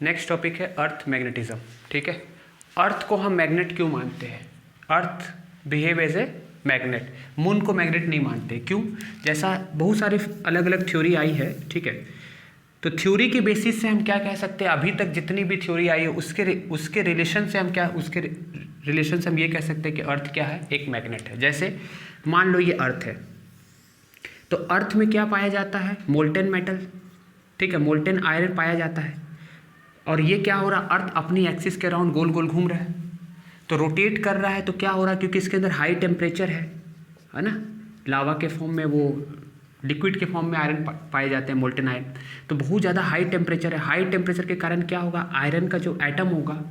Next topic है अर्थ magnetism. ठीक है, अर्थ को हम मैग्नेट क्यों मानते हैं? Earth behave as a magnet, moon को मैग्नेट नहीं मानते। क्यों? जैसा बहुत सारी अलग अलग थ्योरी आई है, ठीक है, तो थ्योरी के बेसिस से हम क्या कह सकते हैं, अभी तक जितनी भी थ्योरी आई है उसके रिलेशन से हम क्या, उसके रिलेशन से हम ये कह सकते हैं कि अर्थ क्या है, एक मैग्नेट है। जैसे मान लो ये अर्थ है, तो अर्थ में क्या पाया जाता है, मोल्टेन मेटल, ठीक है, मोल्टेन आयरन पाया जाता है। और ये क्या हो रहा, अर्थ अपनी एक्सिस के अराउंड गोल गोल घूम रहा है, तो रोटेट कर रहा है, तो क्या हो रहा है, क्योंकि इसके अंदर हाई टेम्परेचर है ना, लावा के फॉर्म में, वो लिक्विड के फॉर्म में आयरन पाए जाते हैं, मोल्टेन आयरन, तो बहुत ज़्यादा हाई टेम्परेचर है। हाई टेम्परेचर के कारण क्या होगा, आयरन का जो एटम होगा,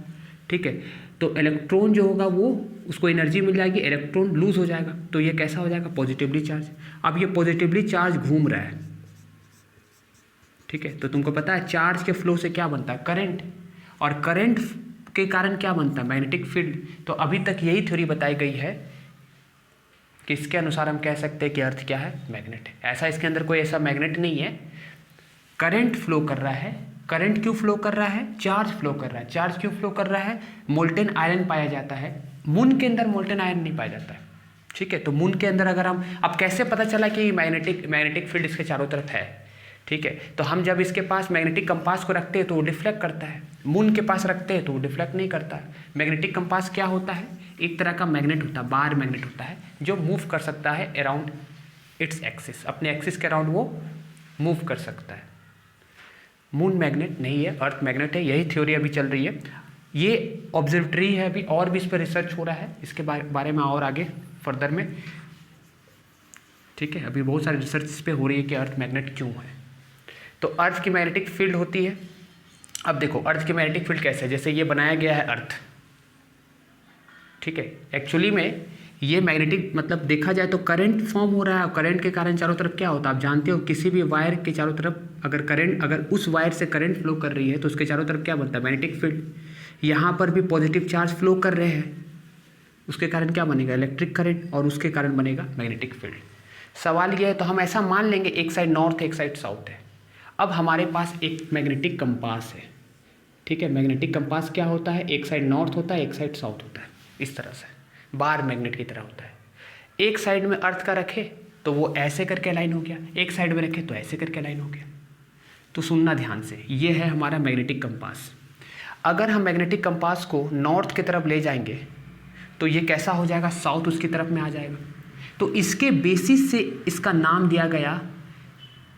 ठीक है, तो इलेक्ट्रॉन जो होगा वो, उसको एनर्जी मिल जाएगी, इलेक्ट्रॉन लूज हो जाएगा, तो ये कैसा हो जाएगा, पॉजिटिवली चार्ज। अब ये पॉजिटिवली चार्ज घूम रहा है, ठीक है, तो तुमको पता है चार्ज के फ्लो से क्या बनता है, करंट, और करंट के कारण क्या बनता है, मैग्नेटिक फील्ड। तो अभी तक यही थ्योरी बताई गई है कि इसके अनुसार हम कह सकते हैं कि अर्थ क्या है, मैग्नेट है। ऐसा इसके अंदर कोई ऐसा मैग्नेट नहीं है, करंट फ्लो कर रहा है। करंट क्यों फ्लो कर रहा है, चार्ज फ्लो कर रहा है। चार्ज क्यों फ्लो कर रहा है, मोल्टेन आयरन पाया जाता है। मून के अंदर मोल्टेन आयरन नहीं पाया जाता है, ठीक है, तो मून के अंदर अगर हम, अब कैसे पता चला कि मैग्नेटिक फील्ड इसके चारों तरफ है, ठीक है, तो हम जब इसके पास मैग्नेटिक कंपास को रखते हैं तो वो डिफ्लेक्ट करता है, मून के पास रखते हैं तो वो डिफ्लेक्ट नहीं करता है। मैग्नेटिक कंपास क्या होता है, एक तरह का मैग्नेट होता है, बार मैग्नेट होता है, जो मूव कर सकता है अराउंड इट्स एक्सिस, अपने एक्सिस के अराउंड वो मूव कर सकता है। मून मैग्नेट नहीं है, अर्थ मैग्नेट है, यही थ्योरी अभी चल रही है। ये ऑब्जर्वेटरी है, अभी और भी इस पर रिसर्च हो रहा है, इसके बारे में और आगे फर्दर में, ठीक है, अभी बहुत सारी रिसर्च इस पर हो रही है कि अर्थ मैग्नेट क्यों है। तो अर्थ की मैग्नेटिक फील्ड होती है। अब देखो अर्थ की मैग्नेटिक फील्ड कैसे है, जैसे ये बनाया गया है अर्थ, ठीक है, एक्चुअली में ये मैग्नेटिक, मतलब देखा जाए तो करंट फॉर्म हो रहा है, और करंट के कारण चारों तरफ क्या होता है, आप जानते हो, किसी भी वायर के चारों तरफ अगर उस वायर से करंट फ्लो कर रही है तो उसके चारों तरफ क्या बनता है, मैग्नेटिक फील्ड। यहाँ पर भी पॉजिटिव चार्ज फ्लो कर रहे हैं, उसके कारण क्या बनेगा, इलेक्ट्रिक करंट, और उसके कारण बनेगा मैग्नेटिक फील्ड। सवाल ये है, तो हम ऐसा मान लेंगे एक साइड नॉर्थ है, एक साइड साउथ है। अब हमारे पास एक मैग्नेटिक कंपास है, ठीक है, मैग्नेटिक कंपास क्या होता है, एक साइड नॉर्थ होता है, एक साइड साउथ होता है, इस तरह से बार मैग्नेट की तरह होता है। एक साइड में अर्थ का रखे तो वो ऐसे करके अलाइन हो गया, एक साइड में रखे तो ऐसे करके अलाइन हो गया। तो सुनना ध्यान से, ये है हमारा मैग्नेटिक कंपास। अगर हम मैग्नेटिक कंपास को नॉर्थ की तरफ ले जाएंगे तो ये कैसा हो जाएगा, साउथ उसकी तरफ में आ जाएगा। तो इसके बेसिस से इसका नाम दिया गया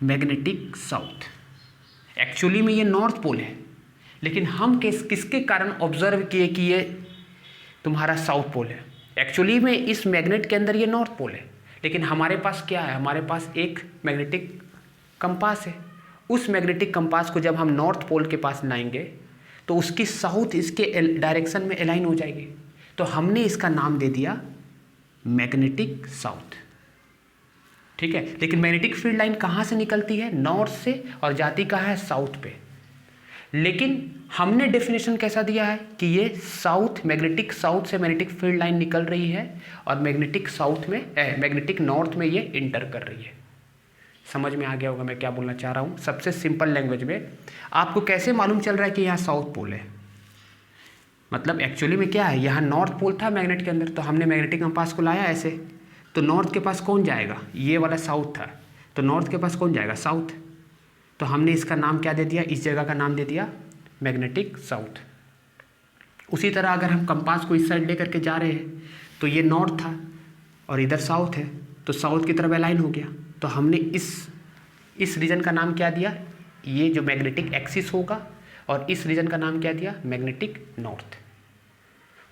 मैग्नेटिक साउथ। एक्चुअली में ये नॉर्थ पोल है, लेकिन हम किसके कारण ऑब्जर्व किए कि ये तुम्हारा साउथ पोल है। एक्चुअली में इस मैग्नेट के अंदर ये नॉर्थ पोल है, लेकिन हमारे पास क्या है, हमारे पास एक मैग्नेटिक कंपास है। उस मैग्नेटिक कंपास को जब हम नॉर्थ पोल के पास लाएंगे तो उसकी साउथ इसके डायरेक्शन में अलाइन हो जाएगी, तो हमने इसका नाम दे दिया मैग्नेटिक साउथ, ठीक है। लेकिन मैग्नेटिक फील्ड लाइन कहाँ से निकलती है, नॉर्थ से, और जाती कहाँ है, साउथ पे। लेकिन हमने डेफिनेशन कैसा दिया है कि ये साउथ, मैग्नेटिक साउथ से मैग्नेटिक फील्ड लाइन निकल रही है, और मैग्नेटिक साउथ में, मैग्नेटिक नॉर्थ में ये इंटर कर रही है। समझ में आ गया होगा मैं क्या बोलना चाह रहा हूँ। सबसे सिंपल लैंग्वेज में आपको कैसे मालूम चल रहा है कि यहाँ साउथ पोल है, मतलब एक्चुअली में क्या है, यहाँ नॉर्थ पोल था मैग्नेट के अंदर, तो हमने मैग्नेटिक कंपास को लाया ऐसे, तो नॉर्थ के पास कौन जाएगा, ये वाला साउथ था, तो नॉर्थ के पास कौन जाएगा, साउथ। तो हमने इसका नाम क्या दे दिया, इस जगह का नाम दे दिया मैग्नेटिक साउथ। उसी तरह अगर हम कंपास को इस साइड लेकर के जा रहे हैं तो ये नॉर्थ था और इधर साउथ है, तो साउथ की तरफ अलाइन हो गया, तो हमने इस रीजन का नाम क्या दिया, ये जो मैग्नेटिक एक्सिस होगा, और इस रीजन का नाम क्या दिया, मैग्नेटिक नॉर्थ।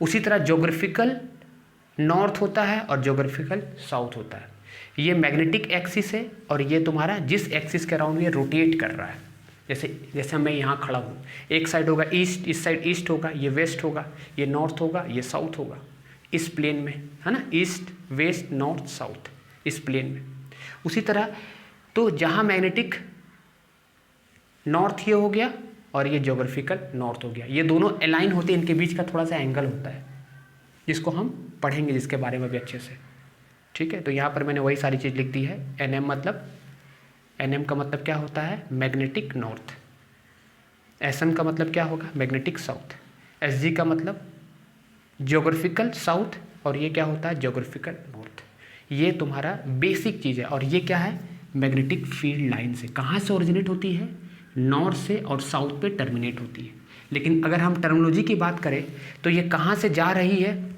उसी तरह ज्योग्राफिकल नॉर्थ होता है और ज्योग्राफिकल साउथ होता है। ये मैग्नेटिक एक्सिस है, और ये तुम्हारा जिस एक्सिस के अराउंड ये रोटेट कर रहा है, जैसे मैं यहाँ खड़ा हूँ, एक साइड होगा ईस्ट, इस साइड ईस्ट होगा, ये वेस्ट होगा, ये नॉर्थ होगा, ये साउथ होगा, इस प्लेन में है ना, ईस्ट वेस्ट नॉर्थ साउथ, इस प्लेन में। उसी तरह तो जहाँ मैग्नेटिक नॉर्थ ये हो गया और ये ज्योग्राफिकल नॉर्थ हो गया, ये दोनों अलाइन होते हैं, इनके बीच का थोड़ा सा एंगल होता है, जिसको हम पढ़ेंगे, जिसके बारे में भी अच्छे से, ठीक है। तो यहाँ पर मैंने वही सारी चीज़ लिख दी है। एनएम का मतलब क्या होता है, मैग्नेटिक नॉर्थ। SM का मतलब क्या होगा, मैग्नेटिक साउथ। SG का मतलब ज्योग्राफिकल साउथ, और ये क्या होता है, ज्योग्राफिकल नॉर्थ। ये तुम्हारा बेसिक चीज़ है। और ये क्या है, मैग्नेटिक फील्ड लाइन से कहाँ से ओरिजिनेट होती है, नॉर्थ से, और साउथ पे टर्मिनेट होती है। लेकिन अगर हम टर्मिनोलॉजी की बात करें तो ये कहाँ से जा रही है,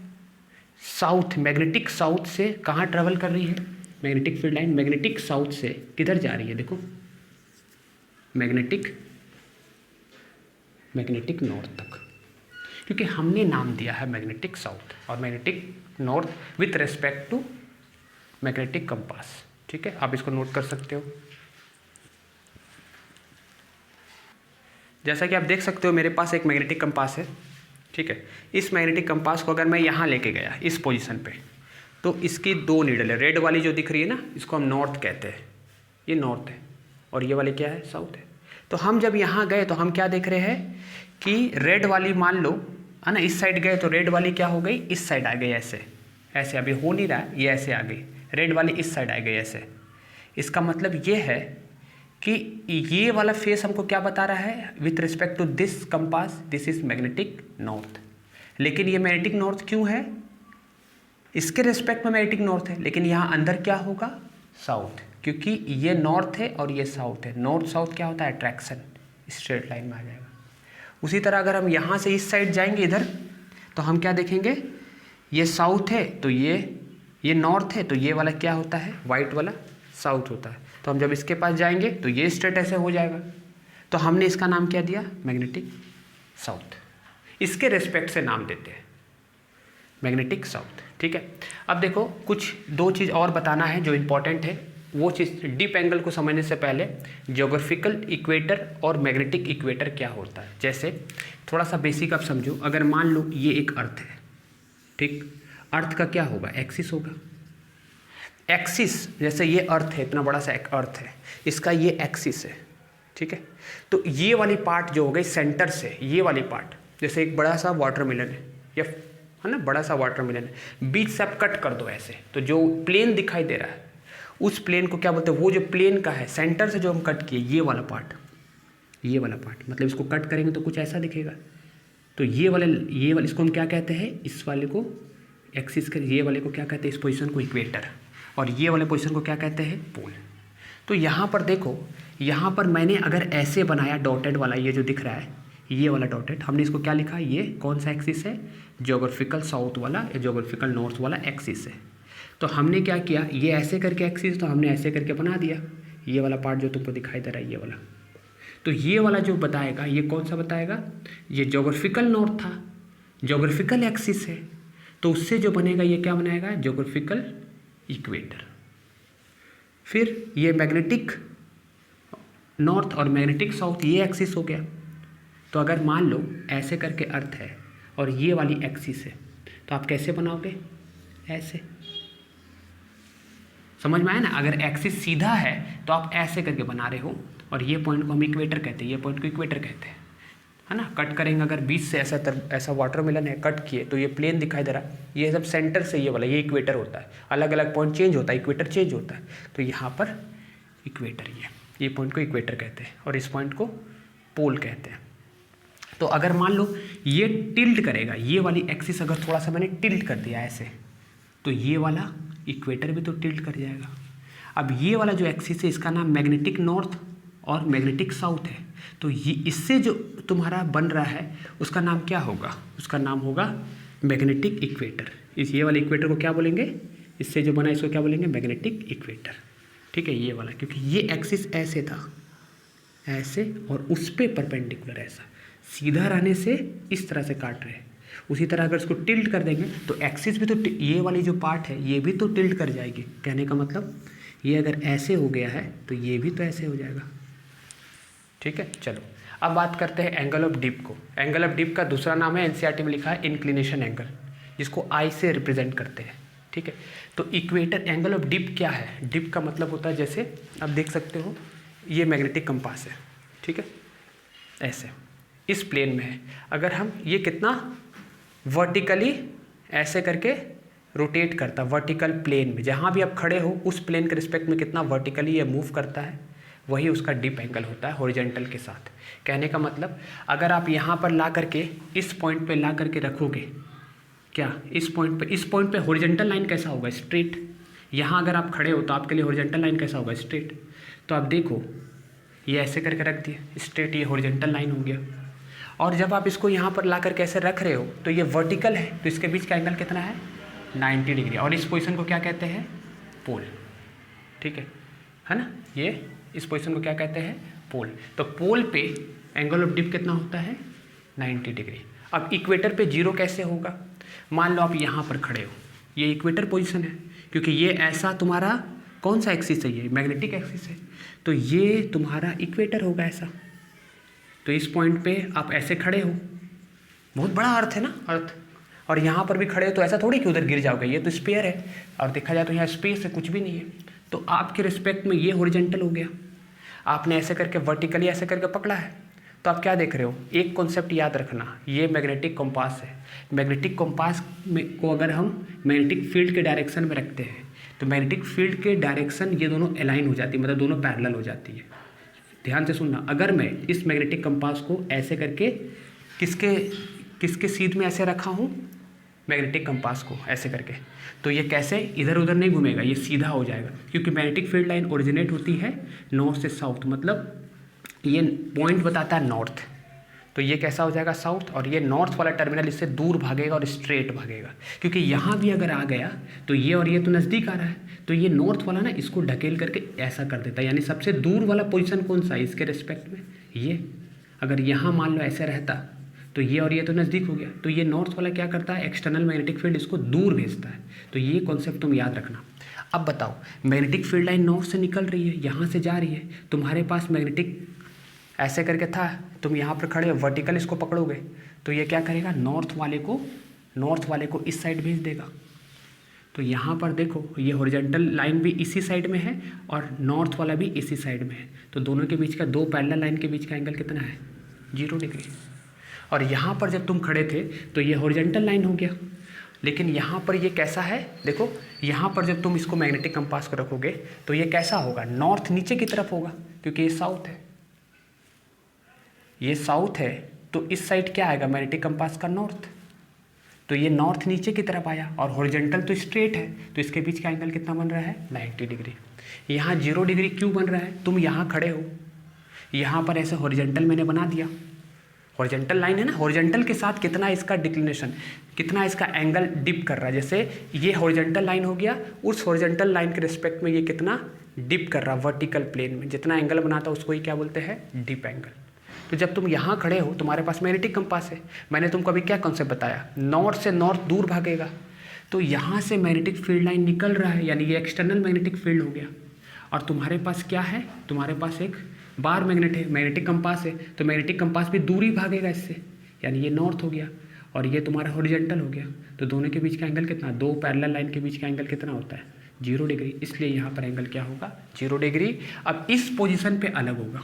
साउथ, मैग्नेटिक साउथ से कहाँ ट्रेवल कर रही है, magnetic field line magnetic south से किधर जा रही है, देखो मैग्नेटिक नॉर्थ तक, क्योंकि हमने नाम दिया है मैग्नेटिक साउथ और magnetic north with respect to magnetic compass. ठीक है, आप इसको नोट कर सकते हो। जैसा कि आप देख सकते हो मेरे पास एक मैग्नेटिक कंपास है। ठीक है, इस मैग्नेटिक कंपास को अगर मैं यहाँ लेके गया इस पोजीशन पे, तो इसकी 2 नीडल है। रेड वाली जो दिख रही है ना, इसको हम नॉर्थ कहते हैं, ये नॉर्थ है, और ये वाले क्या है, साउथ है। तो हम जब यहाँ गए तो हम क्या देख रहे हैं कि रेड वाली मान लो है ना, इस साइड गए तो रेड वाली क्या हो गई, इस साइड आ गई, ऐसे ऐसे अभी हो नहीं रहा है, ये ऐसे आ गई, रेड वाली इस साइड आ गई ऐसे। इसका मतलब ये है कि ये वाला फेस हमको क्या बता रहा है, with respect to this compass this is magnetic north. लेकिन ये मैग्नेटिक नॉर्थ क्यों है, इसके रिस्पेक्ट में मैग्नेटिक नॉर्थ है, लेकिन यहाँ अंदर क्या होगा, साउथ, क्योंकि ये नॉर्थ है और ये साउथ है। नॉर्थ साउथ क्या होता है, अट्रैक्शन, स्ट्रेट लाइन में आ जाएगा। उसी तरह अगर हम यहाँ से इस साइड जाएंगे इधर, तो हम क्या देखेंगे, ये साउथ है तो ये नॉर्थ है, तो ये वाला क्या होता है, वाइट वाला साउथ होता है। तो हम जब इसके पास जाएंगे तो ये स्ट्रेट ऐसे हो जाएगा। तो हमने इसका नाम क्या दिया, मैग्नेटिक साउथ। इसके रेस्पेक्ट से नाम देते हैं मैग्नेटिक साउथ। ठीक है, अब देखो कुछ 2 चीज़ और बताना है जो इम्पॉर्टेंट है। वो चीज़, डीप एंगल को समझने से पहले ज्योग्राफिकल इक्वेटर और मैग्नेटिक इक्वेटर क्या होता है, जैसे थोड़ा सा बेसिक आप समझो। अगर मान लो ये एक अर्थ है, ठीक, अर्थ का क्या होगा, एक्सिस होगा। एक्सिस, जैसे ये अर्थ है, इतना बड़ा सा एक अर्थ है, इसका ये एक्सिस है। ठीक है, तो ये वाली पार्ट जो हो गई सेंटर से, ये वाली पार्ट, जैसे एक बड़ा सा वाटरमेलन है, या है ना, बड़ा सा वाटरमेलन है, बीच से आप कट कर दो ऐसे, तो जो प्लेन दिखाई दे रहा है उस प्लेन को क्या बोलते हैं, वो जो प्लेन का है सेंटर से जो हम कट किए, ये वाला पार्ट, ये वाला पार्ट, मतलब इसको कट करेंगे तो कुछ ऐसा दिखेगा। तो ये वाले इसको हम क्या कहते हैं, इस वाले को एक्सिस कर, ये वाले को क्या कहते हैं, इस पोजीशन को इक्वेटर, और ये वाले पोजीशन को क्या कहते हैं, पोल। तो यहाँ पर देखो, यहाँ पर मैंने अगर ऐसे बनाया डॉटेड वाला, ये जो दिख रहा है ये वाला डॉटेड, हमने इसको क्या लिखा, ये कौन सा एक्सिस है, ज्योग्राफिकल साउथ वाला या ज्योग्राफिकल नॉर्थ वाला एक्सिस है। तो हमने क्या किया, ये ऐसे करके एक्सिस, तो हमने ऐसे करके बना दिया ये वाला पार्ट जो तुमको दिखाई दे रहा है, ये वाला। तो ये वाला जो बताएगा, ये कौन सा बताएगा, ये ज्योग्राफिकल नॉर्थ था, ज्योग्राफिकल एक्सिस है, तो उससे जो बनेगा ये क्या बनाएगा, ज्योग्राफिकल इक्वेटर। फिर ये मैग्नेटिक नॉर्थ और मैग्नेटिक साउथ, ये एक्सिस हो गया। तो अगर मान लो ऐसे करके अर्थ है और ये वाली एक्सिस है, तो आप कैसे बनाओगे, ऐसे, समझ में आया ना। अगर एक्सिस सीधा है तो आप ऐसे करके बना रहे हो, और ये पॉइंट को हम इक्वेटर कहते हैं, ये पॉइंट को इक्वेटर कहते हैं, है ना। कट करेंगे, अगर बीच से ऐसा वाटरमेलन है, कट किए तो ये प्लेन दिखाई दे रहा है, ये सब सेंटर से ये वाला, ये इक्वेटर होता है। अलग अलग पॉइंट चेंज होता है, इक्वेटर चेंज होता है, तो यहाँ पर इक्वेटर, ये पॉइंट को इक्वेटर कहते हैं, और इस पॉइंट को पोल कहते हैं। तो अगर मान लो ये टिल्ट करेगा, ये वाली एक्सिस अगर थोड़ा सा मैंने टिल्ट कर दिया ऐसे, तो ये वाला इक्वेटर भी तो टिल्ट कर जाएगा। अब ये वाला जो एक्सिस है, इसका नाम मैग्नेटिक नॉर्थ और मैग्नेटिक साउथ है। तो ये इससे जो तुम्हारा बन रहा है उसका नाम क्या होगा, उसका नाम होगा मैग्नेटिक इक्वेटर। इस ये वाले इक्वेटर को क्या बोलेंगे, इससे जो बना इसको क्या बोलेंगे, मैग्नेटिक इक्वेटर। ठीक है, ये वाला, क्योंकि ये एक्सिस ऐसे था, ऐसे, और उस पर परपेंडिकुलर ऐसा, सीधा रहने से इस तरह से काट रहे हैं। उसी तरह अगर इसको टिल्ट कर देंगे तो एक्सिस भी तो, ये वाली जो पार्ट है ये भी तो टिल्ट कर जाएगी। कहने का मतलब ये अगर ऐसे हो गया है तो ये भी तो ऐसे हो जाएगा। ठीक है, चलो अब बात करते हैं एंगल ऑफ डिप को। एंगल ऑफ डिप का दूसरा नाम है, एनसीईआरटी में लिखा है, इंक्लिनेशन एंगल, जिसको आई से रिप्रेजेंट करते हैं। ठीक है, तो इक्वेटर एंगल ऑफ डिप क्या है, डिप का मतलब होता है, जैसे आप देख सकते हो ये मैग्नेटिक कंपास है, ठीक है, ऐसे इस प्लेन में है। अगर हम ये कितना वर्टिकली ऐसे करके रोटेट करता, वर्टिकल प्लेन में, जहाँ भी आप खड़े हो उस प्लेन के रिस्पेक्ट में कितना वर्टिकली ये मूव करता है, वही उसका डिप एंगल होता है हॉरिजॉन्टल के साथ। कहने का मतलब अगर आप यहाँ पर ला करके इस पॉइंट पे ला करके रखोगे, क्या इस पॉइंट पे हॉरिजॉन्टल लाइन कैसा होगा, स्ट्रेट। यहाँ अगर आप खड़े हो तो आपके लिए हॉरिजॉन्टल लाइन कैसा होगा, स्ट्रेट। तो आप देखो ये ऐसे करके रख दिए स्ट्रेट, ये हॉरिजॉन्टल लाइन हो गया। और जब आप इसको यहाँ पर ला करके ऐसे रख रहे हो तो ये वर्टिकल है, तो इसके बीच का एंगल कितना है, 90 डिग्री। और इस पोजीशन को क्या कहते हैं, पोल। ठीक है ना, ये इस पोजीशन को क्या कहते हैं, पोल। तो पोल पे एंगल ऑफ डिप कितना होता है, 90 डिग्री। अब इक्वेटर पे जीरो कैसे होगा, मान लो आप यहाँ पर खड़े हो, ये इक्वेटर पोजीशन है, क्योंकि ये ऐसा तुम्हारा कौन सा एक्सिस है, ये मैग्नेटिक एक्सिस है, तो ये तुम्हारा इक्वेटर होगा ऐसा। तो इस पॉइंट पे आप ऐसे खड़े हो, बहुत बड़ा अर्थ है ना, अर्थ। और यहाँ पर भी खड़े हो तो ऐसा थोड़ी कि उधर गिर जाओगे, ये तो स्पेयर है, और देखा जाए तो यहाँ स्पेस है, कुछ भी नहीं है। तो आपके रिस्पेक्ट में ये हॉरिजॉन्टल हो गया, आपने ऐसे करके वर्टिकली ऐसे करके पकड़ा है। तो आप क्या देख रहे हो, एक कॉन्सेप्ट याद रखना, ये मैग्नेटिक कंपास है। मैग्नेटिक कंपास में को अगर हम मैग्नेटिक फील्ड के डायरेक्शन में रखते हैं तो मैग्नेटिक फील्ड के डायरेक्शन ये दोनों अलाइन हो जाती है, मतलब दोनों पैरेलल हो जाती है। ध्यान से सुनना, अगर मैं इस मैग्नेटिक कंपास को ऐसे करके किसके सीध में ऐसे रखा हूँ, मैग्नेटिक कंपास को ऐसे करके, तो ये कैसे इधर उधर नहीं घूमेगा, ये सीधा हो जाएगा, क्योंकि मैग्नेटिक फील्ड लाइन ओरिजिनेट होती है नॉर्थ से साउथ, मतलब ये पॉइंट बताता है नॉर्थ, तो ये कैसा हो जाएगा, साउथ। और ये नॉर्थ वाला टर्मिनल इससे दूर भागेगा और स्ट्रेट भागेगा, क्योंकि यहाँ भी अगर आ गया तो ये और ये तो नज़दीक आ रहा है, तो ये नॉर्थ वाला ना इसको ढकेल करके ऐसा कर देता है। यानी सबसे दूर वाला पोजीशन कौन सा है इसके रिस्पेक्ट में, ये। अगर यहाँ मान लो ऐसे रहता तो ये और ये तो नज़दीक हो गया, तो ये नॉर्थ वाला क्या करता है, एक्सटर्नल मैग्नेटिक फील्ड इसको दूर भेजता है। तो ये कॉन्सेप्ट तुम याद रखना। अब बताओ, मैग्नेटिक फील्ड लाइन नॉर्थ से निकल रही है, यहाँ से जा रही है, तुम्हारे पास मैग्नेटिक ऐसे करके था, तुम यहाँ पर खड़े हो, वर्टिकल इसको पकड़ोगे तो ये क्या करेगा, नॉर्थ वाले को इस साइड भेज देगा। तो यहाँ पर देखो ये हॉरिजॉन्टल लाइन भी इसी साइड में है और नॉर्थ वाला भी इसी साइड में है, तो दोनों के बीच का, दो पैरेलल लाइन के बीच का एंगल कितना है, 0 डिग्री। और यहाँ पर जब तुम खड़े थे तो ये हॉरिजॉन्टल लाइन हो गया, लेकिन यहाँ पर ये कैसा है, देखो यहाँ पर जब तुम इसको मैग्नेटिक कंपास को रखोगे तो ये कैसा होगा, नॉर्थ नीचे की तरफ होगा, क्योंकि ये साउथ है, ये साउथ है, तो इस साइड क्या आएगा, मैग्नेटिक कंपास का नॉर्थ, तो ये नॉर्थ नीचे की तरफ आया, और हॉरिजॉन्टल तो स्ट्रेट है, तो इसके बीच का एंगल कितना बन रहा है, 90 डिग्री। यहाँ 0 डिग्री क्यों बन रहा है, तुम यहाँ खड़े हो, यहाँ पर ऐसे हॉरिजॉन्टल मैंने बना दिया, हॉरिजॉन्टल लाइन है ना, हॉरिजॉन्टल के साथ कितना इसका डिक्लिनेशन, कितना इसका एंगल डिप कर रहा है, जैसे ये हॉरिजॉन्टल लाइन हो गया, उस हॉरिजॉन्टल लाइन के रिस्पेक्ट में ये कितना डिप कर रहा है, वर्टिकल प्लेन में जितना एंगल बनाता है उसको ही क्या बोलते हैं, डिप एंगल। तो जब तुम यहाँ खड़े हो, तुम्हारे पास मैग्नेटिक कंपास है, मैंने तुमको अभी क्या कॉन्सेप्ट बताया, नॉर्थ से नॉर्थ दूर भागेगा, तो यहाँ से मैग्नेटिक फील्ड लाइन निकल रहा है, यानी ये एक्सटर्नल मैग्नेटिक फील्ड हो गया। और तुम्हारे पास क्या है, तुम्हारे पास एक बार मैग्नेट है, मैग्नेटिक कंपास है, तो मैग्नेटिक कंपास भी दूरी भागेगा इससे, यानी ये नॉर्थ हो गया और ये तुम्हारा हॉरिजॉन्टल हो गया, तो दोनों के बीच का एंगल कितना, दो पैरेलल लाइन के बीच का एंगल कितना होता है, 0 डिग्री, इसलिए यहाँ पर एंगल क्या होगा, 0 डिग्री। अब इस पोजीशन पे अलग होगा,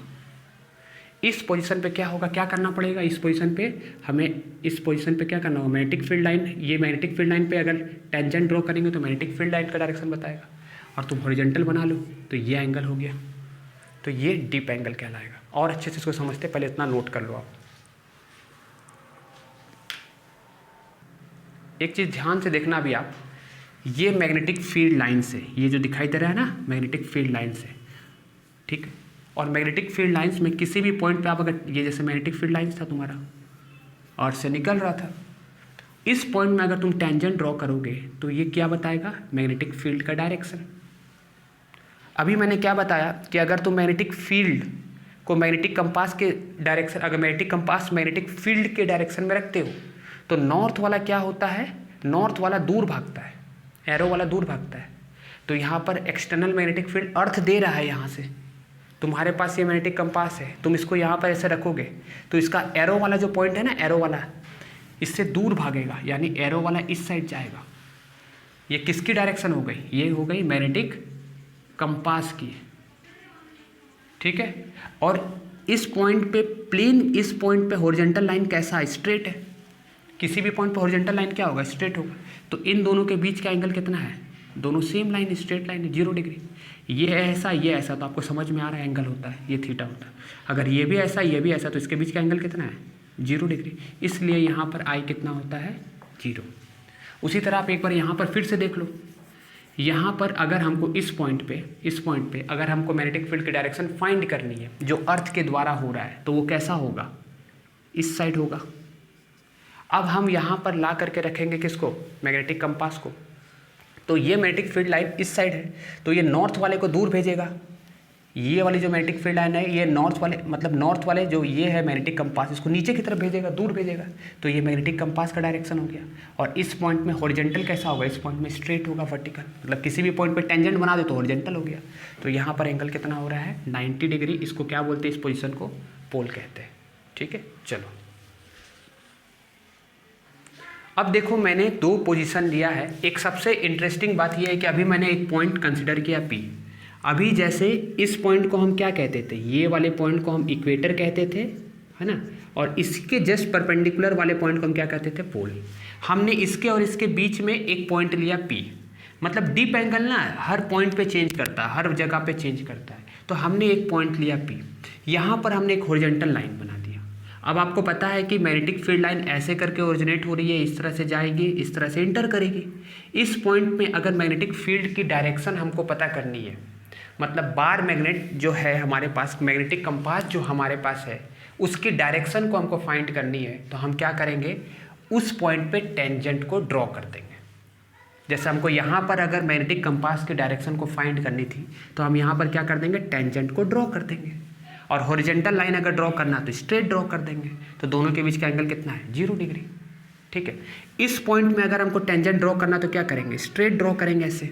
इस पोजीशन पे क्या होगा, क्या करना पड़ेगा, इस पोजीशन पे हमें, इस पोजीशन पे क्या करना होगा, मैग्नेटिक फील्ड लाइन, ये मैग्नेटिक फील्ड लाइन पे अगर टेंजेंट ड्रॉ करेंगे तो मैग्नेटिक फील्ड लाइन का डायरेक्शन बताएगा, और तुम हॉरिजॉन्टल बना लो तो ये एंगल हो गया, तो ये डीप एंगल कहलाएगा। और अच्छे से इसको समझते, पहले इतना नोट कर लो आप। एक चीज़ ध्यान से देखना भी आप, ये मैग्नेटिक फील्ड लाइन से, ये जो दिखाई दे रहा है ना, मैग्नेटिक फील्ड लाइन से, ठीक है। और मैग्नेटिक फील्ड लाइंस में किसी भी पॉइंट पे आप अगर, ये जैसे मैग्नेटिक फील्ड लाइंस था तुम्हारा, अर्थ से निकल रहा था, इस पॉइंट में अगर तुम टेंजेंट ड्रॉ करोगे तो ये क्या बताएगा, मैग्नेटिक फील्ड का डायरेक्शन। अभी मैंने क्या बताया कि अगर तुम मैग्नेटिक फील्ड को मैग्नेटिक कंपास के डायरेक्शन, अगर मैग्नेटिक कंपास मैग्नेटिक फील्ड के डायरेक्शन में रखते हो तो नॉर्थ वाला क्या होता है, नॉर्थ वाला दूर भागता है, एरो वाला दूर भागता है। तो यहाँ पर एक्सटर्नल मैग्नेटिक फील्ड अर्थ दे रहा है, यहाँ से तुम्हारे पास ये मैग्नेटिक कंपास है, तुम इसको यहाँ पर ऐसे रखोगे तो इसका एरो वाला जो पॉइंट है ना, एरो वाला इससे दूर भागेगा, यानी एरो वाला इस साइड जाएगा। ये किसकी डायरेक्शन हो गई, ये हो गई मैग्नेटिक कंपास की, ठीक है। और इस पॉइंट पे प्लेन, इस पॉइंट पे हॉरिजॉन्टल लाइन कैसा है, स्ट्रेट है, किसी भी पॉइंट पे हॉरिजॉन्टल लाइन क्या होगा, स्ट्रेट होगा। तो इन दोनों के बीच का एंगल कितना है, दोनों सेम लाइन, स्ट्रेट लाइन है, 0 डिग्री। ये ऐसा, ये ऐसा, तो आपको समझ में आ रहा है एंगल होता है, ये थीटा होता है। अगर ये भी ऐसा, ये भी ऐसा, तो इसके बीच का एंगल कितना है? 0 डिग्री। इसलिए यहाँ पर आई कितना होता है? 0। उसी तरह आप एक बार यहाँ पर फिर से देख लो। यहाँ पर अगर हमको इस पॉइंट पे अगर हमको मैग्नेटिक फील्ड की डायरेक्शन फाइंड करनी है जो अर्थ के द्वारा हो रहा है, तो वो कैसा होगा? इस साइड होगा। अब हम यहाँ पर ला करके रखेंगे किसको? मैग्नेटिक कंपास को। तो ये मैग्नेटिक फील्ड लाइन इस साइड है, तो ये नॉर्थ वाले को दूर भेजेगा। ये वाली जो मैग्नेटिक फील्ड लाइन है, ये नॉर्थ वाले जो ये है मैग्नेटिक कंपास, इसको नीचे की तरफ भेजेगा, दूर भेजेगा। तो ये मैग्नेटिक कंपास का डायरेक्शन हो गया। और इस पॉइंट में हॉरिजॉन्टल कैसा होगा? इस पॉइंट में स्ट्रेट होगा, वर्टिकल। मतलब किसी भी पॉइंट पे टेंजेंट बना दे तो हॉरिजॉन्टल हो गया। तो यहाँ पर एंगल कितना हो रहा है? 90 डिग्री। इसको क्या बोलते हैं? इस पोजिशन को पोल कहते हैं। ठीक है, चलो अब देखो, मैंने 2 पोजीशन लिया है। एक सबसे इंटरेस्टिंग बात यह है कि अभी मैंने एक पॉइंट कंसिडर किया P। अभी जैसे इस पॉइंट को हम क्या कहते थे? ये वाले पॉइंट को हम इक्वेटर कहते थे, है ना। और इसके जस्ट परपेंडिकुलर वाले पॉइंट को हम क्या कहते थे? पोल। हमने इसके और इसके बीच में एक पॉइंट लिया P। मतलब डीप एंगल ना हर पॉइंट पे चेंज करता है, हर जगह पे चेंज करता है। तो हमने एक पॉइंट लिया P, यहाँ पर हमने एक हॉरिजॉन्टल लाइन बना दिया। अब आपको पता है कि मैग्नेटिक फील्ड लाइन ऐसे करके ओरिजिनेट हो रही है, इस तरह से जाएगी, इस तरह से इंटर करेगी। इस पॉइंट में अगर मैग्नेटिक फील्ड की डायरेक्शन हमको पता करनी है, मतलब बार मैग्नेट जो है हमारे पास, मैग्नेटिक कंपास जो हमारे पास है, उसकी डायरेक्शन को हमको फाइंड करनी है, तो हम क्या करेंगे? उस पॉइंट पे टेंजेंट को ड्रॉ कर देंगे। जैसे हमको यहाँ पर अगर मैग्नेटिक कंपास की डायरेक्शन को फाइंड करनी थी, तो हम यहाँ पर क्या कर देंगे? टेंजेंट को ड्रॉ कर देंगे। और हॉरिजॉन्टल लाइन अगर ड्रॉ करना तो स्ट्रेट ड्रॉ कर देंगे। तो दोनों के बीच का एंगल कितना है? 0 डिग्री। ठीक है, इस पॉइंट में अगर हमको टेंजेंट ड्रॉ करना तो क्या करेंगे? स्ट्रेट ड्रॉ करेंगे ऐसे।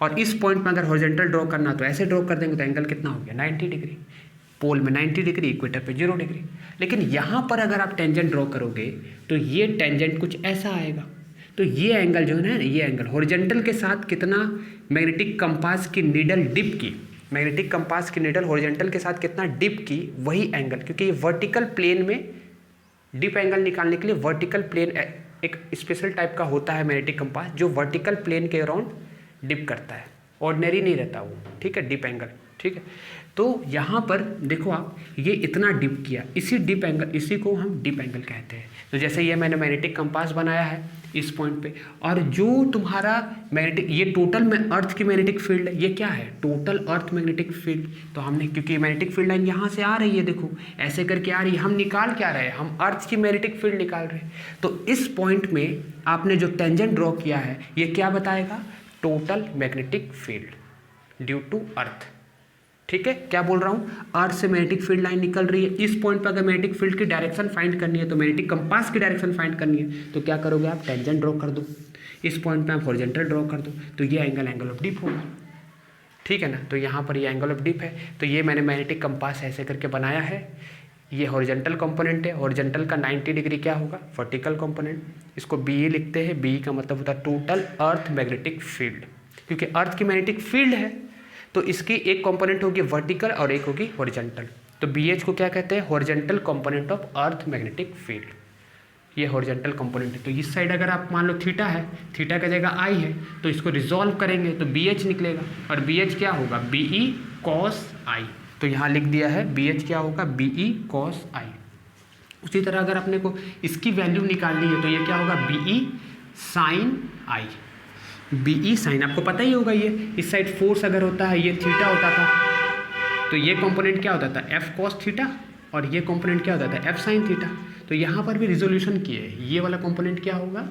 और इस पॉइंट में अगर हॉरिजॉन्टल ड्रॉ करना तो ऐसे ड्रॉ कर देंगे। तो एंगल कितना हो गया? 90 डिग्री। पोल में 90 डिग्री, इक्वेटर पे 0 डिग्री। लेकिन यहाँ पर अगर आप टेंजेंट ड्रॉ करोगे तो ये टेंजेंट कुछ ऐसा आएगा। तो ये एंगल जो है ना, ये एंगल हॉरिजॉन्टल के साथ कितना मैग्नेटिक कंपास की नीडल डिप की, मैग्नेटिक कंपास की नीडल हॉरिजॉन्टल के साथ कितना डिप की, वही एंगल। क्योंकि ये वर्टिकल प्लेन में डिप एंगल निकालने के लिए वर्टिकल प्लेन एक स्पेशल टाइप का होता है मैग्नेटिक कंपास, जो वर्टिकल प्लेन के अराउंड डिप करता है, ऑर्डिनरी नहीं रहता वो। ठीक है, डिप एंगल। ठीक है, तो यहाँ पर देखो आप, ये इतना डिप किया, इसी डिप एंगल, इसी को हम डिप एंगल कहते हैं। तो जैसे ये मैंने मैग्नेटिक कंपास बनाया है इस पॉइंट पे, और जो तुम्हारा मैग्नेटिक, ये टोटल में अर्थ की मैग्नेटिक फील्ड है, ये क्या है? टोटल अर्थ मैग्नेटिक फील्ड। तो हमने, क्योंकि मैग्नेटिक फील्ड लाइन यहाँ से आ रही है, देखो ऐसे करके आ रही है, हम निकाल क्या रहे हैं? हम अर्थ की मैग्नेटिक फील्ड निकाल रहे हैं। तो इस पॉइंट में आपने जो टेंजेंट ड्रॉ किया है, ये क्या बताएगा? Total magnetic field due to earth. ठीक है, क्या बोल रहा हूँ? अर्थ से मैग्नेटिक फील्ड लाइन निकल रही है। इस पॉइंट पर अगर मैग्नेटिक फील्ड की डायरेक्शन फाइंड करनी है, तो मैग्नेटिक कंपास की डायरेक्शन फाइंड करनी है, तो क्या करोगे आप? टेंजेंट ड्रॉ कर दो। इस पॉइंट पे आप हॉरिजॉन्टल ड्रॉ कर दो, तो ये एंगल ऑफ डिप होगा। ठीक है ना, तो यहाँ पर ये एंगल ऑफ डिप है। तो ये मैंने मैग्नेटिक कंपास ऐसे करके बनाया है। ये हॉरिजॉन्टल कंपोनेंट है, हॉरिजॉन्टल का 90 डिग्री क्या होगा? Vertical component. इसको BE लिखते हैं। BE का मतलब होता है टोटल अर्थ मैग्नेटिक फील्ड। क्योंकि अर्थ की मैग्नेटिक फील्ड है, तो इसकी एक कंपोनेंट होगी वर्टिकल और एक होगी हॉरिजॉन्टल। तो BH को क्या कहते हैं? Horizontal component of earth magnetic field. ये हॉरिजॉन्टल कंपोनेंट है। तो इस साइड अगर आप मान लो थीटा है, थीटा की जगह I है, तो इसको रिजॉल्व करेंगे तो BH निकलेगा। और BH क्या होगा? BE cos I। तो यहाँ लिख दिया है BH क्या होगा? BE cos I। उसी तरह अगर अपने को इसकी वैल्यू निकालनी है, तो ये क्या होगा? BE sin I। BE sine, आपको पता ही होगा, ये इस साइड फोर्स अगर होता है, ये थीटा होता था, तो ये कंपोनेंट क्या होता था? F cos theta. और ये कंपोनेंट क्या होता था? F sin theta. तो यहाँ पर भी रिजोल्यूशन किए, ये वाला कंपोनेंट क्या होगा?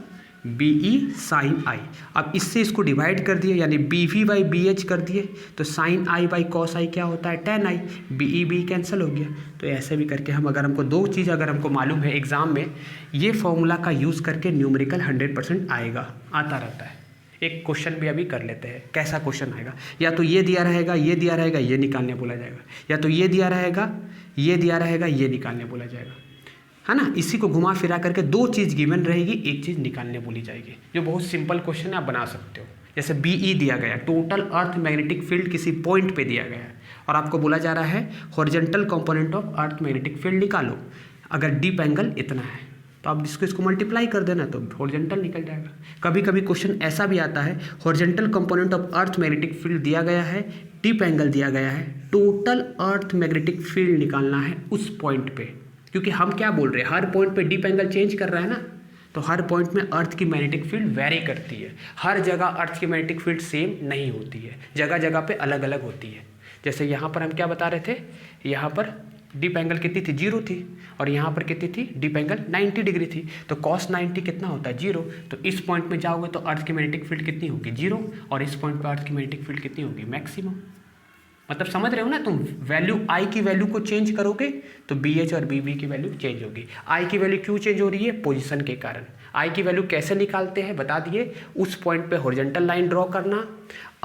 BE sin I। अब इससे इसको डिवाइड कर दिए, यानी BV बाई BH कर दिए, तो sin I by cos I क्या होता है? tan I। BE कैंसिल हो गया। तो ऐसे भी करके हम, अगर हमको 2 चीज़ अगर हमको मालूम है एग्जाम में, ये फॉर्मूला का यूज़ करके न्यूमेरिकल 100% आएगा, आता रहता है। एक क्वेश्चन भी अभी कर लेते हैं, कैसा क्वेश्चन आएगा? या तो ये दिया रहेगा, ये दिया रहेगा, ये निकालने बोला जाएगा, या तो ये दिया रहेगा, ये दिया रहेगा, ये निकालने बोला जाएगा, है ना। इसी को घुमा फिरा करके 2 चीज़ गिवन रहेगी, एक चीज़ निकालने बोली जाएगी, जो बहुत सिंपल क्वेश्चन है, आप बना सकते हो। जैसे BE दिया गया, टोटल अर्थ मैग्नेटिक फील्ड किसी पॉइंट पे दिया गया है, और आपको बोला जा रहा है horizontal component of earth magnetic field निकालो, अगर डीप एंगल इतना है, तो आप इसको मल्टीप्लाई कर देना तो हॉरिजॉन्टल निकल जाएगा। कभी कभी क्वेश्चन ऐसा भी आता है, horizontal component of earth magnetic field दिया गया है, डीप एंगल दिया गया है, टोटल अर्थ मैग्नेटिक फील्ड निकालना है उस पॉइंट पे, क्योंकि हम क्या बोल रहे हैं, हर पॉइंट पे डीप एंगल चेंज कर रहा है ना, तो हर पॉइंट में अर्थ की मैग्नेटिक फील्ड वेरी करती है। हर जगह अर्थ की मैग्नेटिक फील्ड सेम नहीं होती है, जगह जगह पे अलग अलग होती है। जैसे यहाँ पर हम क्या बता रहे थे, यहाँ पर डीप एंगल कितनी थी, 0 थी, और यहाँ पर कितनी थी, डीप एंगल 90 डिग्री थी, तो cos 90 कितना होता है, 0। तो इस पॉइंट में जाओगे तो अर्थ की मैग्नेटिक फील्ड कितनी होगी, 0, और इस पॉइंट पर अर्थ की मैग्नेटिक फील्ड कितनी होगी, मैक्सिमम। मतलब समझ रहे हो ना तुम, वैल्यू आई की वैल्यू को चेंज करोगे तो बी एच और बी वी की वैल्यू चेंज होगी। आई की वैल्यू क्यों चेंज हो रही है, पोजीशन के कारण। आई की वैल्यू कैसे निकालते हैं बता दिए, उस पॉइंट पे हॉरिजॉन्टल लाइन ड्रॉ करना,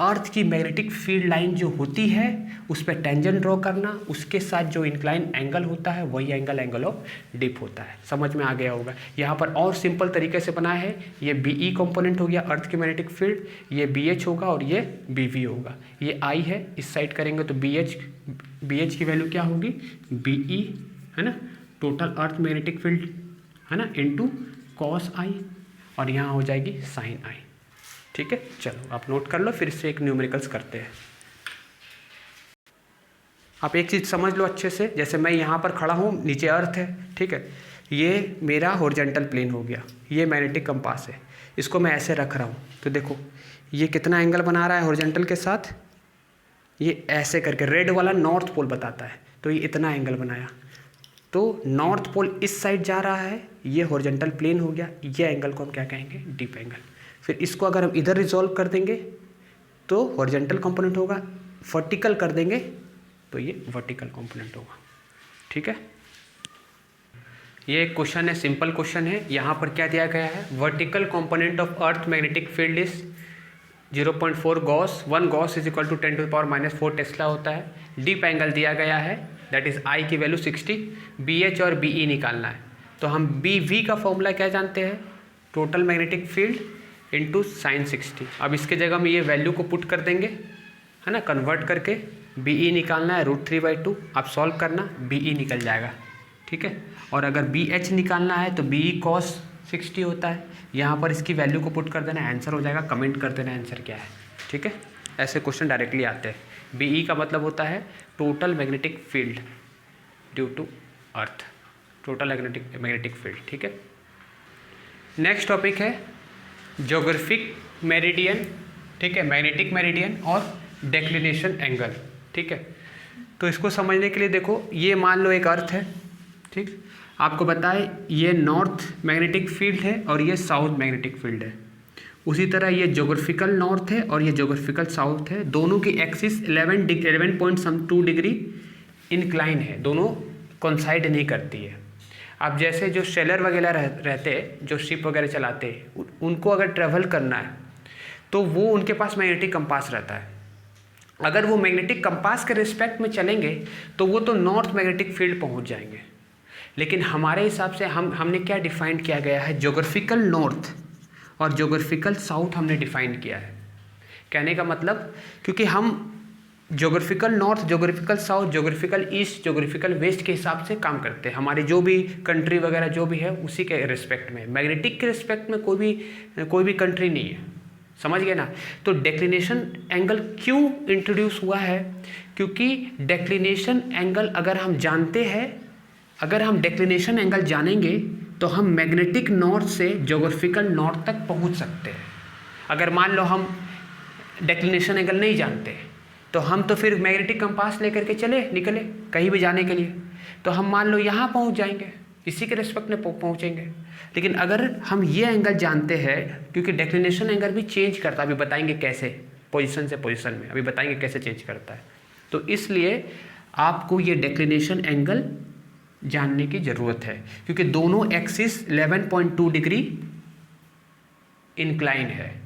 अर्थ की मैग्नेटिक फील्ड लाइन जो होती है उस पर टेंजेंट ड्रॉ करना, उसके साथ जो इंक्लाइन एंगल होता है वही एंगल ऑफ डिप होता है। समझ में आ गया होगा। यहाँ पर और सिंपल तरीके से बनाया है, ये बी ई कॉम्पोनेंट हो गया अर्थ की मैग्नेटिक फील्ड, ये बी एच होगा और ये बी वी होगा। ये आई है, इस साइड करेंगे तो बी एच की वैल्यू क्या होगी, बी ई है ना, टोटल अर्थ मैग्नेटिक फील्ड है ना, इनटू कॉस आई, और यहाँ हो जाएगी साइन आई। ठीक है, चलो आप नोट कर लो, फिर से एक न्यूमेरिकल्स करते हैं। आप एक चीज़ समझ लो अच्छे से, जैसे मैं यहाँ पर खड़ा हूँ, नीचे अर्थ है, ठीक है, ये मेरा हॉरिजॉन्टल प्लेन हो गया, ये मैग्नेटिक कंपास है, इसको मैं ऐसे रख रहा हूँ, तो देखो ये कितना एंगल बना रहा है हॉरिजॉन्टल के साथ, ये ऐसे करके, रेड वाला नॉर्थ पोल बताता है, तो ये इतना एंगल बनाया, तो नॉर्थ पोल इस साइड जा रहा है, ये हॉरिजॉन्टल प्लेन हो गया, ये एंगल को हम क्या कहेंगे, डीप एंगल। फिर इसको अगर हम इधर रिजॉल्व कर देंगे तो हॉरिजॉन्टल कंपोनेंट होगा, वर्टिकल कर देंगे तो ये वर्टिकल कंपोनेंट होगा। ठीक है, ये एक क्वेश्चन है, सिंपल क्वेश्चन है। यहाँ पर क्या दिया गया है, vertical component of earth magnetic field is 0.4 gauss, 1 gauss is equal to 10⁻⁴ tesla होता है। डीप एंगल दिया गया है, दैट इज आई की वैल्यू 60, बी एच और बी ई निकालना है। तो हम बी वी का फॉर्मूला क्या जानते हैं, total magnetic field into sine 60। अब इसके जगह में ये वैल्यू को पुट कर देंगे, है ना, कन्वर्ट करके बी ई निकालना है, √3/2, आप सॉल्व करना, बी ई निकल जाएगा। ठीक है, और अगर बी एच निकालना है तो बी ई कॉस 60 होता है, यहाँ पर इसकी वैल्यू को पुट कर देना, आंसर हो जाएगा, कमेंट कर देना आंसर क्या है। ठीक है, ऐसे क्वेश्चन डायरेक्टली आते हैं। बी ई का मतलब होता है total magnetic field due to earth, total magnetic field. ठीक है, नेक्स्ट टॉपिक है ज्योग्राफिक मेरिडियन। ठीक है, मैग्नेटिक मेरिडियन और डेक्लिनेशन एंगल। ठीक है, तो इसको समझने के लिए देखो, ये मान लो एक अर्थ है, ठीक, आपको बताए ये नॉर्थ मैग्नेटिक फील्ड है और ये साउथ मैग्नेटिक फील्ड है। उसी तरह ये ज्योग्राफिकल नॉर्थ है और ये ज्योग्राफिकल साउथ है, दोनों की एक्सिस 11.2 डिग्री इंक्लाइन है, दोनों कोइंसाइड नहीं करती है। अब जैसे जो सेलर वगैरह रहते हैं, जो शिप वगैरह चलाते हैं, उनको अगर ट्रैवल करना है तो वो उनके पास मैग्नेटिक कंपास रहता है। अगर वो मैग्नेटिक कंपास के रिस्पेक्ट में चलेंगे तो वो तो नॉर्थ मैग्नेटिक फील्ड पहुंच जाएंगे, लेकिन हमारे हिसाब से हमने क्या डिफाइन किया गया है, ज्योग्राफिकल नॉर्थ और ज्योग्राफिकल साउथ हमने डिफाइन किया है। कहने का मतलब, क्योंकि हम geographical north, geographical south, geographical east, geographical west के हिसाब से काम करते हैं। हमारी जो भी कंट्री वगैरह जो भी है उसी के रिस्पेक्ट में, मैग्नेटिक के रिस्पेक्ट में कोई भी कंट्री नहीं है। समझ गए ना। तो डेक्लिनेशन एंगल क्यों इंट्रोड्यूस हुआ है, क्योंकि डेक्लिनेशन एंगल अगर हम जानते हैं, अगर हम डेक्लिनेशन एंगल जानेंगे तो हम मैग्नेटिक नॉर्थ से ज्योग्राफिकल नॉर्थ तक पहुंच सकते हैं। अगर मान लो हम डेक्लिनेशन एंगल नहीं जानते तो हम तो फिर मैग्नेटिक कंपास लेकर के निकले कहीं भी जाने के लिए, तो हम मान लो यहाँ पहुँच जाएंगे, इसी के रिस्पेक्ट में पहुँचेंगे। लेकिन अगर हम ये एंगल जानते हैं, क्योंकि डेक्लिनेशन एंगल भी चेंज करता है, अभी बताएंगे कैसे, पोजीशन से पोजीशन में अभी बताएंगे कैसे चेंज करता है, तो इसलिए आपको ये डेक्लिनेशन एंगल जानने की ज़रूरत है, क्योंकि दोनों एक्सिस 11.2 डिग्री इंक्लाइन है।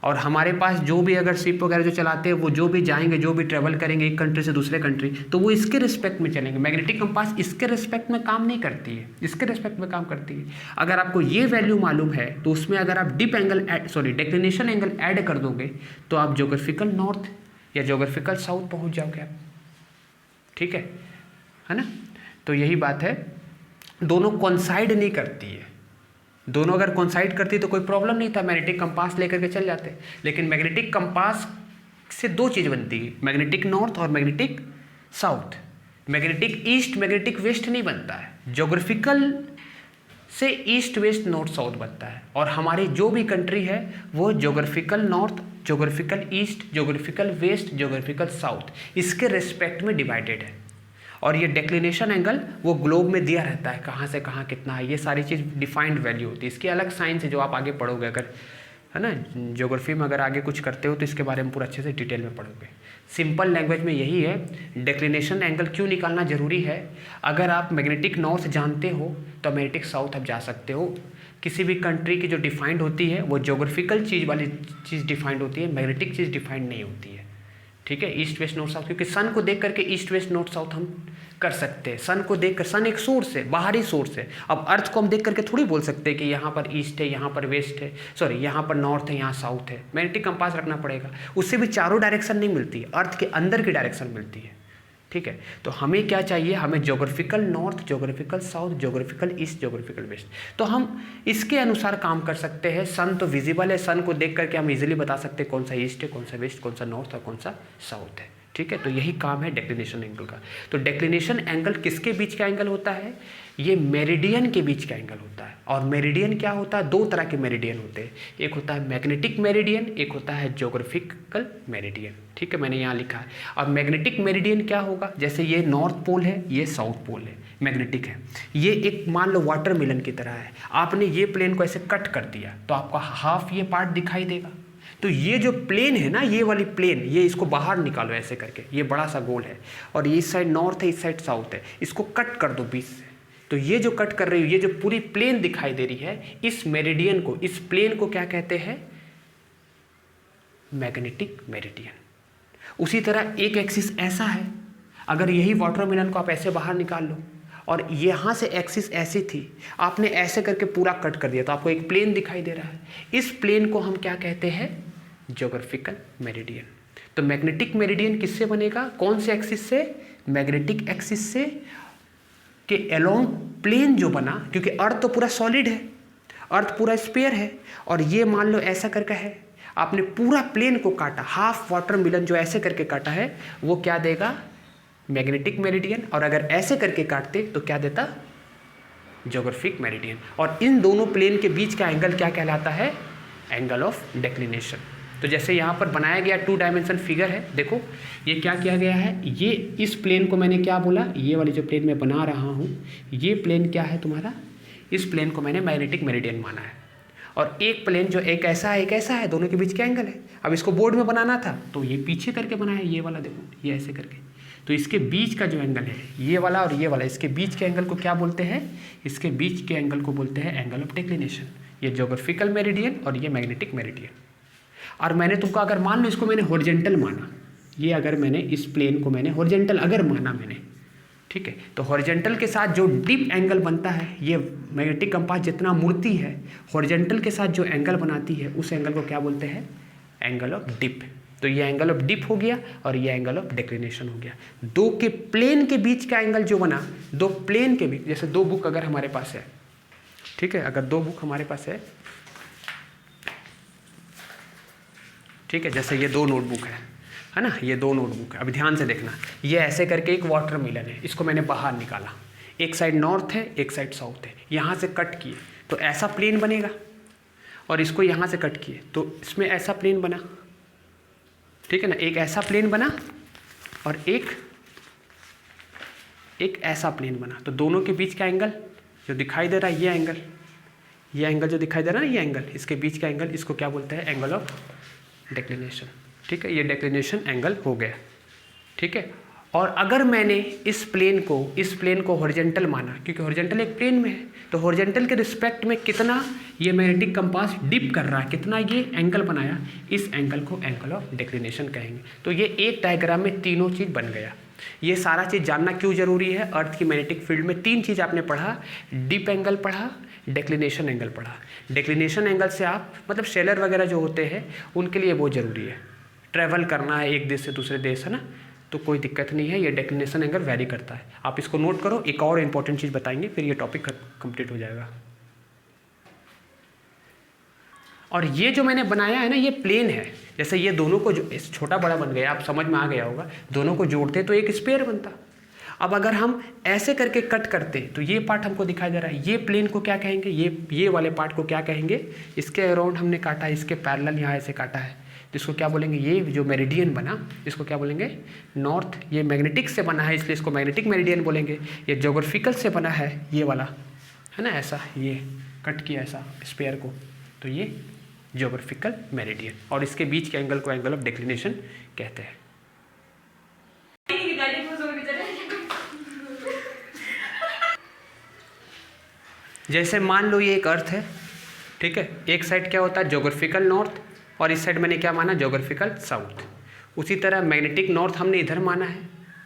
और हमारे पास जो भी अगर शिप वगैरह जो चलाते हैं, वो जो भी जाएंगे, जो भी ट्रैवल करेंगे एक कंट्री से दूसरे कंट्री, तो वो इसके रिस्पेक्ट में चलेंगे। मैग्नेटिक कंपास इसके रिस्पेक्ट में काम नहीं करती है, इसके रिस्पेक्ट में काम करती है। अगर आपको ये वैल्यू मालूम है तो उसमें अगर आप डेक्लिनेशन एंगल ऐड कर दोगे तो आप ज्योग्राफिकल नॉर्थ या ज्योग्राफिकल साउथ पहुँच जाओगे आप। ठीक है ना। तो यही बात है, दोनों कोइंसाइड नहीं करती है, दोनों अगर कोइंसाइड करती तो कोई प्रॉब्लम नहीं था, मैग्नेटिक कंपास लेकर के चल जाते। लेकिन मैग्नेटिक कंपास से दो चीज़ बनती है, मैग्नेटिक नॉर्थ और magnetic south. Magnetic east magnetic west नहीं बनता है, ज्योग्राफिकल से ईस्ट वेस्ट नॉर्थ साउथ बनता है। और हमारी जो भी कंट्री है वो geographical north, geographical east, geographical west, geographical south, इसके रेस्पेक्ट में डिवाइडेड है। और ये डेक्लिनेशन एंगल वो ग्लोब में दिया रहता है, कहाँ से कहाँ कितना है, ये सारी चीज़ डिफाइंड वैल्यू होती है। इसकी अलग साइंस है जो आप आगे पढ़ोगे, अगर है ना ज्योग्राफी में अगर आगे कुछ करते हो तो इसके बारे में पूरा अच्छे से डिटेल में पढ़ोगे। सिंपल लैंग्वेज में यही है, डेक्लिनेशन एंगल क्यों निकालना ज़रूरी है। अगर आप मैग्नेटिक नॉर्थ जानते हो तो मैग्नेटिक साउथ आप जा सकते हो। किसी भी कंट्री की जो डिफाइंड होती है वो ज्योग्राफिकल चीज़ वाली चीज़ डिफाइंड होती है, मैग्नेटिक चीज़ डिफाइंड नहीं होती है। ठीक है, ईस्ट वेस्ट नॉर्थ साउथ, क्योंकि सन को देख करके ईस्ट वेस्ट नॉर्थ साउथ हम कर सकते हैं। सन को देखकर, सन एक सोर्स है, बाहरी सोर्स है। अब अर्थ को हम देख करके थोड़ी बोल सकते हैं कि यहाँ पर ईस्ट है, यहाँ पर वेस्ट है, सॉरी यहाँ पर नॉर्थ है, यहाँ साउथ है। मैग्नेटिक कंपास रखना पड़ेगा, उससे भी चारों डायरेक्शन नहीं मिलती है, अर्थ के अंदर की डायरेक्शन मिलती है। ठीक है, तो हमें क्या चाहिए, हमें geographical north, geographical south, geographical east, geographical west. तो हम इसके अनुसार काम कर सकते हैं। सन तो विजिबल है, सन को देख करके हम इजीली बता सकते हैं कौन सा ईस्ट है, कौन सा वेस्ट, कौन सा नॉर्थ और कौन सा साउथ है। ठीक है, तो यही काम है डेक्लिनेशन एंगल का। तो डेक्लिनेशन एंगल किसके बीच का एंगल होता है, ये मेरिडियन के बीच का एंगल होता है। और मेरिडियन क्या होता है, दो तरह के मेरिडियन होते हैं, एक होता है मैग्नेटिक मेरिडियन, एक होता है ज्योग्राफिकल मेरिडियन। ठीक है, मैंने यहाँ लिखा है। और मैग्नेटिक मेरिडियन क्या होगा, जैसे ये नॉर्थ पोल है, ये साउथ पोल है, मैग्नेटिक है। ये एक मान लो वाटरमेलन की तरह है, आपने ये प्लेन को ऐसे कट कर दिया तो आपका हाफ ये पार्ट दिखाई देगा। तो ये जो प्लेन है ना, ये वाली प्लेन, ये इसको बाहर निकालो ऐसे करके, ये बड़ा सा गोल है और ये इस साइड नॉर्थ है, इस साइड साउथ है, इसको कट कर दो बीच से। तो ये जो कट कर रही हो, ये जो पूरी प्लेन दिखाई दे रही है, इस मेरिडियन को, इस प्लेन को क्या कहते हैं, मैग्नेटिक मेरिडियन। उसी तरह एक एक्सिस ऐसा है, अगर यही वाटरमेलन को आप ऐसे बाहर निकाल लो और यहाँ से एक्सिस ऐसी थी, आपने ऐसे करके पूरा कट कर दिया तो आपको एक प्लेन दिखाई दे रहा है। इस प्लेन को हम क्या कहते हैं, ज्योग्राफिकल मेरिडियन। तो मैग्नेटिक मेरिडियन किससे बनेगा, कौन से एक्सिस से, मैग्नेटिक एक्सिस से के अलोंग प्लेन जो बना, क्योंकि अर्थ तो पूरा सॉलिड है, अर्थ पूरा स्फीयर है, और ये मान लो ऐसा करके है, आपने पूरा प्लेन को काटा, हाफ वाटरमेलन जो ऐसे करके काटा है वो क्या देगा, मैग्नेटिक मेरिडियन। और अगर ऐसे करके काटते तो क्या देता, ज्योग्राफिक मेरिडियन। और इन दोनों प्लेन के बीच का एंगल क्या कहलाता है, एंगल ऑफ डेक्लिनेशन। तो जैसे यहाँ पर बनाया गया 2 डायमेंशन फिगर है, देखो ये क्या किया गया है, ये इस प्लेन को मैंने क्या बोला, ये वाली जो प्लेन मैं बना रहा हूँ, ये प्लेन क्या है तुम्हारा, इस प्लेन को मैंने मैग्नेटिक मेरिडियन माना है। और एक प्लेन जो एक ऐसा है, एक ऐसा है, दोनों के बीच का एंगल है। अब इसको बोर्ड में बनाना था तो ये पीछे करके बनाया, ये वाला देखो, ये ऐसे करके। तो इसके बीच का जो एंगल है, ये वाला और ये वाला, इसके बीच के एंगल को क्या बोलते हैं, इसके बीच के एंगल को बोलते हैं एंगल ऑफ डेक्लिनेशन। ये ज्योग्राफिकल मेरिडियन और ये मैग्नेटिक मेरिडियन। और मैंने तुमको अगर मान लो इसको मैंने हॉरिजॉन्टल माना, ये अगर मैंने इस प्लेन को मैंने हॉरिजॉन्टल अगर माना मैंने, ठीक है, तो हॉरिजॉन्टल के साथ जो डिप एंगल बनता है, ये मैग्नेटिक कंपास जितना मुड़ती है, हॉरिजॉन्टल के साथ जो एंगल बनाती है उस एंगल को क्या बोलते हैं, एंगल ऑफ डिप। तो ये एंगल ऑफ डिप हो गया और ये एंगल ऑफ डेक्लिनेशन हो गया। दो के प्लेन के बीच का एंगल जो बना, दो प्लेन के बीच, जैसे दो बुक अगर हमारे पास है, ठीक है, अगर दो बुक हमारे पास है, ठीक है, जैसे ये 2 नोटबुक है ना, ये 2 नोटबुक है। अभी ध्यान से देखना, ये ऐसे करके एक वाटरमेलन है, इसको मैंने बाहर निकाला, एक साइड नॉर्थ है, एक साइड साउथ है, यहाँ से कट किए तो ऐसा प्लेन बनेगा, और इसको यहाँ से कट किए तो इसमें ऐसा प्लेन बना, ठीक है ना, एक ऐसा प्लेन बना और एक ऐसा प्लेन बना। तो दोनों के बीच का एंगल जो दिखाई दे रहा है, ये एंगल जो दिखाई दे रहा है ना, ये एंगल, इसके बीच का एंगल, इसको क्या बोलते हैं, एंगल ऑफ डेक्लिनेशन। ठीक है, ये डेक्लिनेशन एंगल हो गया। ठीक है, और अगर मैंने इस प्लेन को हॉरिजॉन्टल माना, क्योंकि हॉरिजॉन्टल एक प्लेन में है, तो हॉरिजॉन्टल के रिस्पेक्ट में कितना ये मैग्नेटिक कंपास डिप कर रहा है, कितना ये एंगल बनाया, इस एंगल को एंगल ऑफ डेक्लिनेशन कहेंगे। तो ये एक डायग्राम में तीनों चीज़ बन गया। ये सारा चीज़ जानना क्यों जरूरी है, अर्थ की मैग्नेटिक फील्ड में 3 चीज़ आपने पढ़ा, डिप एंगल पढ़ा, डेक्लिनेशन एंगल पढ़ा। डेक्लिनेशन एंगल से आप मतलब सेलर वगैरह जो होते हैं उनके लिए बहुत ज़रूरी है, ट्रैवल करना है एक देश से दूसरे देश, है ना, तो कोई दिक्कत नहीं है, ये डेक्लिनेशन एंगल वैरी करता है। आप इसको नोट करो, एक और इंपॉर्टेंट चीज़ बताएंगे, फिर ये टॉपिक कंप्लीट हो जाएगा। और ये जो मैंने बनाया है ना ये प्लेन है। जैसे ये दोनों को जो इस छोटा बड़ा बन गया, आप समझ में आ गया होगा, दोनों को जोड़ते तो एक स्क्वायर बनता। अब अगर हम ऐसे करके कट करते तो ये पार्ट हमको दिखाई दे रहा है, ये प्लेन को क्या कहेंगे, ये वाले पार्ट को क्या कहेंगे, इसके अराउंड हमने काटा है, इसके पैरेलल यहाँ ऐसे काटा है, जिसको क्या बोलेंगे, ये जो मेरिडियन बना इसको क्या बोलेंगे, नॉर्थ। ये मैग्नेटिक से बना है इसलिए इसको मैग्नेटिक मेरिडियन बोलेंगे। ये ज्योग्राफिकल से बना है ये वाला, है ना, ऐसा ये कट किया ऐसा स्पेयर को, तो ये ज्योग्राफिकल मेरिडियन। और इसके बीच के एंगल को एंगल ऑफ डिक्लिनेशन कहते हैं। जैसे मान लो ये एक अर्थ है, ठीक है, एक साइड क्या होता है ज्योग्राफिकल नॉर्थ और इस साइड मैंने क्या माना ज्योग्राफिकल साउथ। उसी तरह मैग्नेटिक नॉर्थ हमने इधर माना है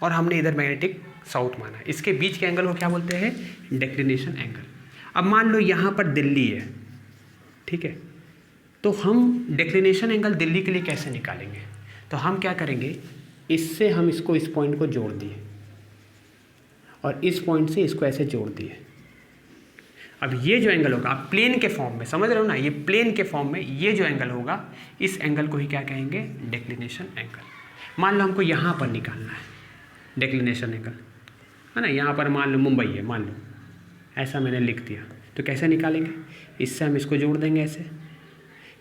और हमने इधर मैग्नेटिक साउथ माना है। इसके बीच के एंगल को क्या बोलते हैं, डिक्लिनेशन एंगल। अब मान लो यहाँ पर दिल्ली है, ठीक है, तो हम डिक्लिनेशन एंगल दिल्ली के लिए कैसे निकालेंगे, तो हम क्या करेंगे, इससे हम इसको इस पॉइंट को जोड़ दिए और इस पॉइंट से इसको ऐसे जोड़ दिए। अब ये जो एंगल होगा, आप प्लेन के फॉर्म में समझ रहे हो ना, ये प्लेन के फॉर्म में ये जो एंगल होगा, इस एंगल को ही क्या कहेंगे, डिक्लिनेशन एंगल। मान लो हमको यहाँ पर निकालना है डिक्लिनेशन एंगल, है ना, यहाँ पर मान लो मुंबई है, मान लो ऐसा मैंने लिख दिया, तो कैसे निकालेंगे, इससे हम इसको जोड़ देंगे ऐसे,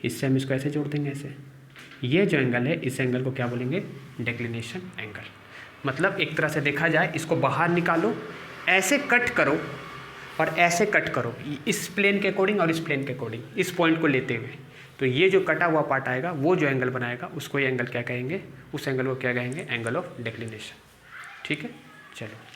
इससे हम इसको ऐसे जोड़ देंगे ऐसे। ये जो एंगल है इस एंगल को क्या बोलेंगे, डिक्लिनेशन एंगल। मतलब एक तरह से देखा जाए, इसको बाहर निकालो, ऐसे कट करो और ऐसे कट करो, इस प्लेन के अकॉर्डिंग और इस प्लेन के अकॉर्डिंग, इस पॉइंट को लेते हुए, तो ये जो कटा हुआ पार्ट आएगा वो जो एंगल बनाएगा उसको ये एंगल क्या कहेंगे, उस एंगल को क्या कहेंगे, एंगल ऑफ डिक्लिनेशन। ठीक है, चलो।